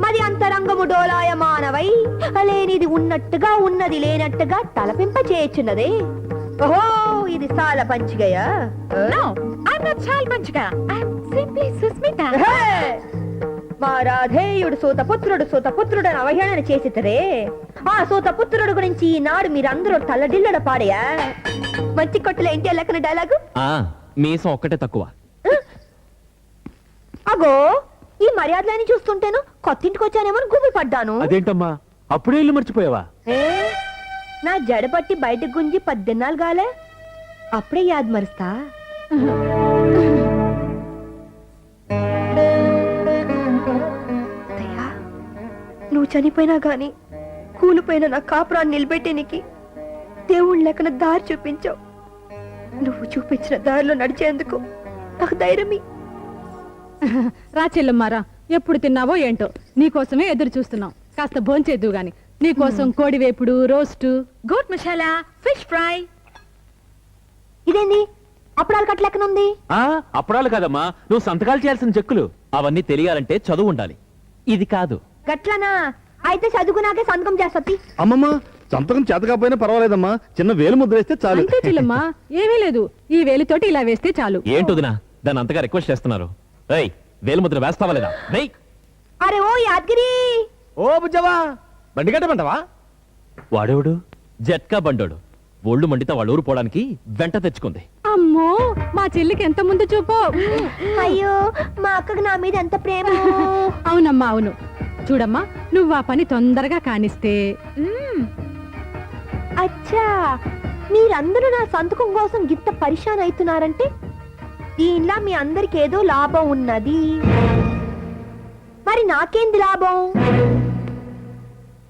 మరి అంతరంగము డోలాయమానవై లేనిది ఉన్నట్టుగా ఉన్నది లేనట్టుగా తలపింప చేయుచున్నదే. ఓహో, ఇది సాల పంచిగయా? చాలా మంచిగా సింప్లీ సుస్మిత. మా రాధేయుడు సూతపుత్రుడు అని అవహేళన చేసితరే. ఆ సూతపుత్రుడు గురించి ఈనాడు మీరందరూ తల్లడిల్లడ పాడయా. మంచి కొట్టుల ఇంటి లెక్కన డైలాగు. మీసం ఒక్కటే తక్కువ. అగో, ఈ మర్యాదలని చూస్తుంటేను కొత్తింటికి వచ్చానేమో గుబి పడ్డాను. అదేంటమ్మా, అప్పుడే ఇల్లు మర్చిపోయావా? నా జడపట్టి బయటకు గుంజి 10 దినాలు గాలే, అప్పుడే యాద్ మరుస్తా. దయా, నువ్వు చనిపోయినా గాని కూలిపోయిన నా కాపురాన్ని నిలబెట్టేనికి దేవుళ్ళ లెక్కన దారి చూపించావు. నువ్వు చూపించిన దారిలో నడిచేందుకు నాకు ధైర్యమి. రా చెల్లమ్మారా, ఎప్పుడు తిన్నావో ఏంటో, నీకోసమే ఎదురు చూస్తున్నాం. కాస్త భోంచేద్దు గాని. నీకోసం కోడి వేపుడు, roast, goat masala, fish fry. ఇదేంది అప్పుడాలు కట్టలెక్కనుంది? అప్పుడాలు కాదమ్మా, నువ్వు సంతకాలు చేయాల్సిన చెక్కులు. అవన్నీ తెలియాలంటే చదువు ఉండాలి. ఇది కాదు. గట్లనా? అయితే చదువుకున్నాకే సంతకం చేస్తా. అమ్మమ్మ, సంతకం చేతకపోయినా పర్వాలేదమ్మా, చిన్న వేలు ముద్ర వేస్తే చాలు. అంతే చెల్లమ్మా, ఏమీ లేదు. ఈ వేలితోటి ఇలా వేస్తే చాలు. ఏంటొదినా దాన్ని అంతగా రిక్వెస్ట్ చేస్తున్నారు? ఏయ్, వేలుముద్ర వేస్తావా లేదా? వెయ్. అరే ఓ యాదగిరి. ఓ బుజ్జవా, బండి కట్టమంటావా? వాడేవుడు జట్కా బండోడు. ఒళ్ళు మండితే వాళ్ళ ఊరు పోవడానికి వెంట తెచ్చుకుంది. అమ్మో, మా చెల్లికి ఎంత ముందు చూపో. అయ్యో, మా అక్కకు నా మీద ఎంత ప్రేమ. అవునమ్మా అవును. చూడమ్మా, నువ్వు ఆ పని తొందరగా కానిస్తే. అచ్చా, మీరందరూ నా సంతకం కోసం గిత్త పరిశాన్ అవుతున్నారంటే దీనిలా మీ అందరికి ఏదో లాభం ఉన్నది. మరి నాకేంది లాభం?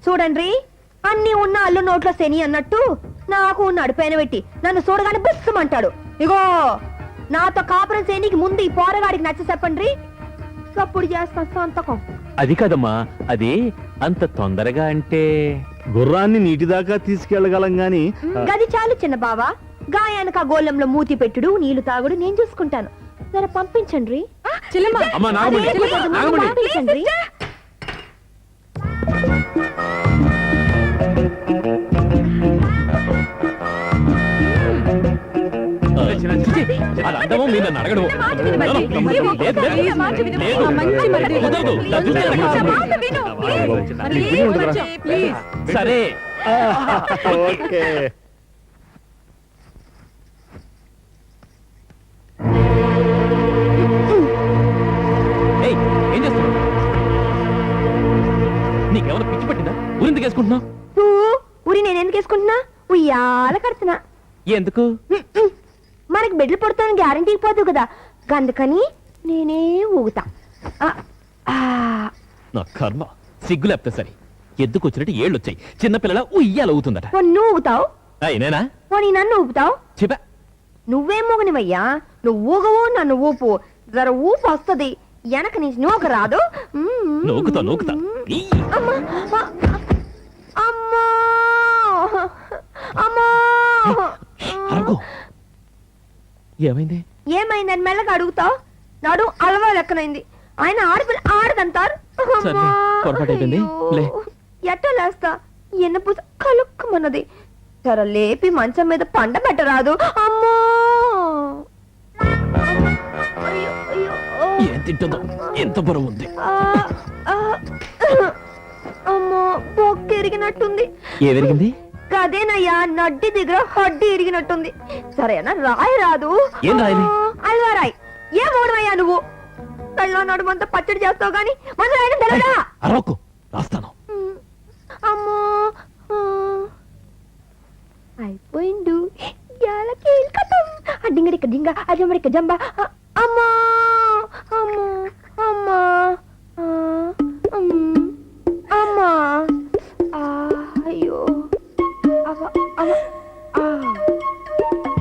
చూడండి, అన్ని ఉన్న అల్లు నోట్లో శని అన్నట్టు నాకు నడిపైన పెట్టి నన్ను చూడగానే బుస్సమంటాడు. ఇగో, నాతో కాపురం శనికి ముందు ఈ పోరగాడికి నచ్చ చెప్పండి, అప్పుడు చేస్తాను సంతకం. అది కాదమ్మా, అది అంత తొందరగా అంటే గుర్రాన్ని నీటి దాకా తీసుకెళ్లగలం గాని గది చాలు చిన్న బావా. గాయానికి ఆ గోళంలో మూతి పెట్టుడు, నీళ్లు తాగుడు నేను చూసుకుంటాను. జర పంపించండి. చెల్లమ్మా, అమ్మా, నాగమణి, నాగమణి. పంపించండి. అది అందమో మీరు నన్ను అడగడమో. సరే, ఓకే. ఏయ్, ఏం చేస్తున్నావు? నీకేమైనా పిచ్చి పట్టిందా? ఉరిందుకు వేసుకుంటున్నావు? ఊరి ఉరి నేను ఎందుకు వేసుకుంటున్నా ఉయ్యాల కడుతున్నా ఎందుకు? మనకి బిడ్డలు పుడతాను గ్యారంటీ పోదు కదా అందుకని నేనే ఊగుతా ఆ, ఆ. నా కర్మ సిగ్గు లేపితే సరే ఎందుకు వచ్చినట్టు ఏళ్ళు వచ్చాయి చిన్నపిల్లల ఉయ్యాలు అవుతుందట. ఓ నువ్వు ఊగుతావు నేనా ఓ నీ నన్ను ఊపుతావు చెప్పా నువ్వేం మూగనివయ్యా నువ్వు ఊగవు నన్ను ఊపు జర ఊపు వస్తుంది వెనక నుంచి నూక రాదు నూకుతా నూకుతా ఈ. అమ్మా అమ్మా అమ్మా అరగో. ఏమైంది? ఏమైందని మెల్లగా అడుగుతావు నడు అలవా లెక్కనైంది ఆయన ఆడపిల్ల ఆడదంటారు సర్లే, పొరపాటు అయిపోయింది. లే. ఎట్ట లేస్తా ఎన్న పూస కలుక్కుమన్నది జర లేపి మంచం మీద పండ పెట్టరాదు అమ్మో అయ్యో, అయ్యో, ఓ. ఏం తింటుందో ఎంత బరువు ఉంది. ఆ, ఆ, అమ్మో బొక్క ఎరిగినట్టుంది ఏ విరిగింది? కదేనయ్యా నడ్డి దగ్గర హడ్డి ఇరిగినట్టుంది సరేనా రాయి రాదు ఏం రాయాలి? అల్వా రాయి ఏం ఓడవయ్యా నువ్వు కళ్ళలో నడుమంతా పచ్చడి చేస్తావు గాని మన రాయడం తెలదా అరవకు రాస్తాను. అమ్మో ఆ. అయిపోయిండు యాలకి కథం అడ్డింగడిక డింగ అజంబడిక జంబ అమ్మా అమ్మా అమ్మా ఆ, అమ్మా ఆ, అయ్యో అవ్వ, అవ్వ, ఆ.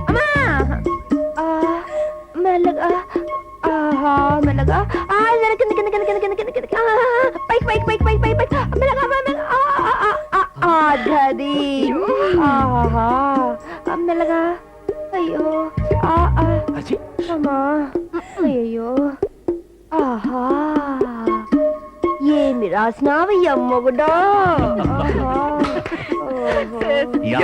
అమ్మా ఆ, మెల్లగా ఆహా మెల్లగా ఆ జర కింద కింద కింద కింద కింద కింద కింద ఆ, పైకి పైకి పైకి పైకి పైకి పైకి మెల్లగా మెల్లగా ఆ, ఆ, ఆ, ఆ, అదది ఆహా మెల్లగా అయ్యో ఆ, ఆ. అచ్చి. అమ్మా అయ్యో ఆహా ఏమి రాసినావయ్యా మొగుడా ఆహా. ఓహో. యా.